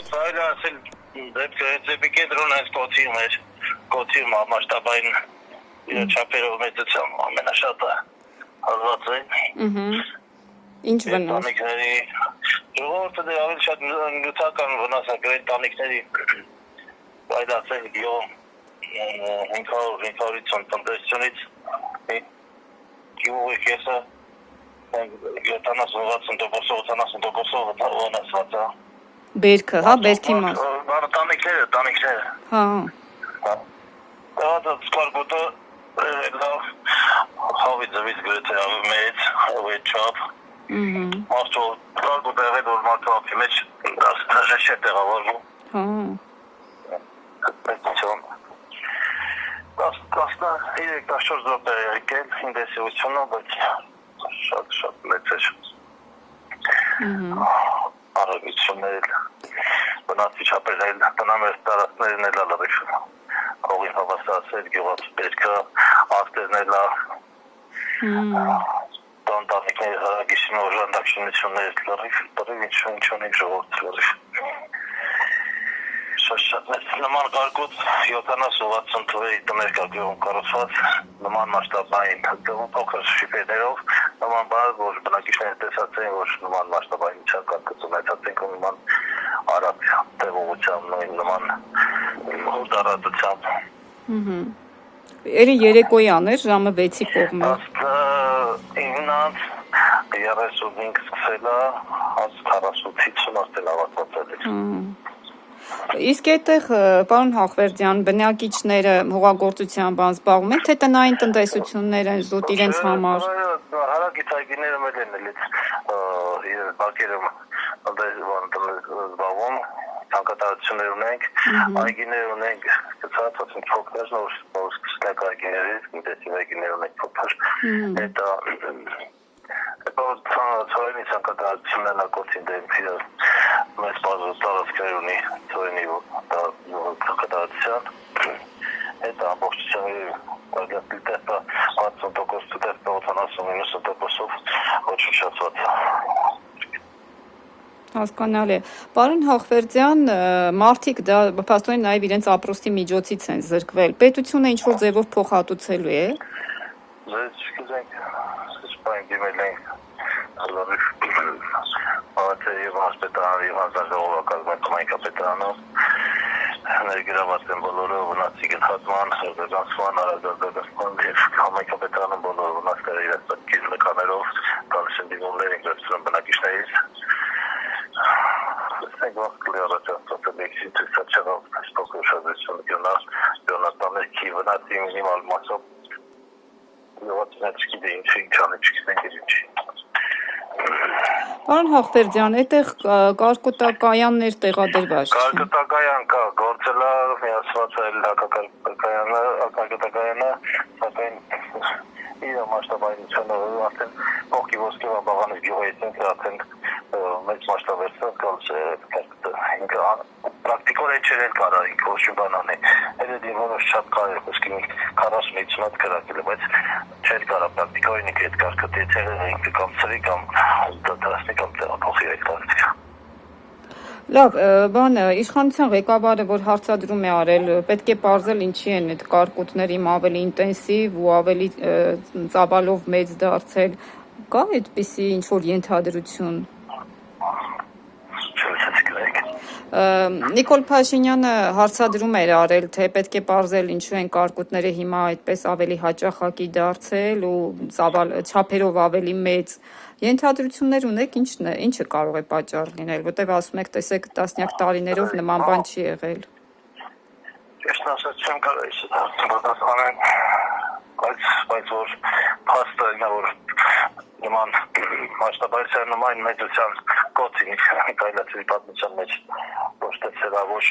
Սայլը ասել դեպի կեդրոն այս կոթի մասշտաբային չափերով մեծությամբ ամենաշատը հազված են։ Ինչ վնաս։ Ժողովուրդը դե ավելի շատ նյութական վնաս է գրել տանիքների վայրացել 550 տնտեսությունից գյուղի կեսը 70-80% վնասված է։ Բերքը, հա, բերքի մաս։ Տանիքները։ Հա։ Դա սկարգոտը լավ հավի ձվից գրեթե մեծ չափ։ Մարդու սկարգոտը եղել որ մարդու ապի մեջ դաշե չէ տեղավորվում։ Հա։ Պետություն։ 13-14 րոպե է եկել ինտենսիվությունը, բայց շատ մեծ էր։ Արագություններ, բնացի չափերներ, տնամերձ տարածքներն էլ լավ հողին հավասարացել, գյուղաց պետքը, արտերն էլ տանտանիքների հարագիսին օժանդակշնություններ լրիվ ինչ ունենք ժողովուրդ լրիվ։ Շատ մեծ նման կարգոտ 70-80 թվերի տներ կա գյուղում կառուցված, նման մասշտաբային փոքր շիպերներով, նման բան, որ բնակիչները տեսած են, որ նման մասշտաբային կարգոց ունեցած են նման արագ տևողությամբ, նման հոտ առատությամբ։ Երի երեկոյան էր, ժամը 6-ի կողմը։ 9:35 սկսել է, 40-50 արդեն ավարտված է։ Իսկ այդտեղ, պարոն Հախվերդյան, բնակիչները հողագործությամբ զբաղվում են, թե տնային տնտեսություններ են զուտ իրենց համար։ Հարակից այգիները մեծ են էլից բակերում զբաղվում, ցանկատարություններ ունենք, այգիներ ունենք, գծած փոքր, նոր սկսնակ այգիներից, ինտենսիվ այգիներ ունենք փոքր, հետո ծորենի ցանկատարություններն ակոցին դեպի մեծ տարածքներ ունի ծորենի ցանկատարություն, հետո ամբողջությամբ դեպը 60% դեպը 80-90%-ով ոչնչացված։ Հասկանալի է։ Պարոն Հախվերդյան, մարդիկ դա փաստորեն նաև իրենց ապրոստի միջոցից են զրկվել։ Պետությունը ինչ-որ ձևով փոխհատուցելու է։ Ձեզ չգիտենք, սպայն դիմել ենք լրիվ և հասպետարան և հանձնաժողովական մայնկապետարանը ներգրաված են բոլորը վնասի գնահատման, արձագանքման, արագ-արձագանքման և համայնքապետարանը բոլորը վնասները իրենց պատկեր նկաներով տալիս են դիմումներ են գրծում բնակիչներից։ Մենք վաղկլի առաջացած են էքսի տեսած չեղավ փոքր ուշադրություն գյոնատաներքի վնասի մինիմալ մասով յովածներ չգիտե ինչի չգիտենք ինչի։ Պարոն Հախվերդյան, այդտեղ կարկոտակայաններ տեղադրված չեն։ Կարկոտակայան կա, գործել է միացված է կարկոտակայանը, սակայն իր մասշտաբայնությունը արդեն փոխի ոսկեվա բաղանից գյուղից ենք արդեն մեծ մասշտաբերցած գալիս է պրակտիկորեն չէր էլ կարա ինքը ոչ բան անի։ Էլ դիմոնս շատ կարել ոսկի 40-50 հատ կրակել է, բայց չէր կարա պրակտիկորեն ինքը այդ կարկոտեցել ինքը կամ ծրի կամ դասնի կամ տեղափոխի այդ կարգը։ Լավ, իշխանության ղեկավարը, որ հարցադրում է արել, պետք է պարզել ինչի են այդ կարկոտների ավելի ինտենսիվ ու ավելի ծավալով մեծ դարձել։ Կա այդպիսի ինչ-որ ենթադրություն։ Նիկոլ Փաշինյանը հարցադրում էր արել, թե պետք է պարզել ինչու են կարկոտները հիմա այդպես ավելի հաճախակի դարձել ու չափերով ավելի մեծ։ Ենթադրություններ ունեք, ինչը կարող է պատճառ լինել, որտեղ ասում եք, տեսեք, տասնյակ տարիներով նման բան չի եղել։ Ճիշտ ասած չեմ կարող պատասխանել, բայց որ փաստը նա որ նման մասշտաբային նման մեծության կոթին կայլացի պատմության մեջ ոչ թե սրա ոչ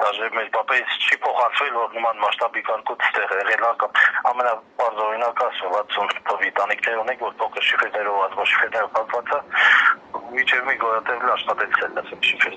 դաժե մեր պապից չի փոխանցվել որ նման մասշտաբի կարգոց ստեղ եղել կամ ամենապարզօրինակ ասում 60 թվի տանիքներ ունենք որ փոքր շիֆերներով ազգ շիֆերներով պատված է միջև մի գոյատևել աշխատել ցելնաց շիֆեր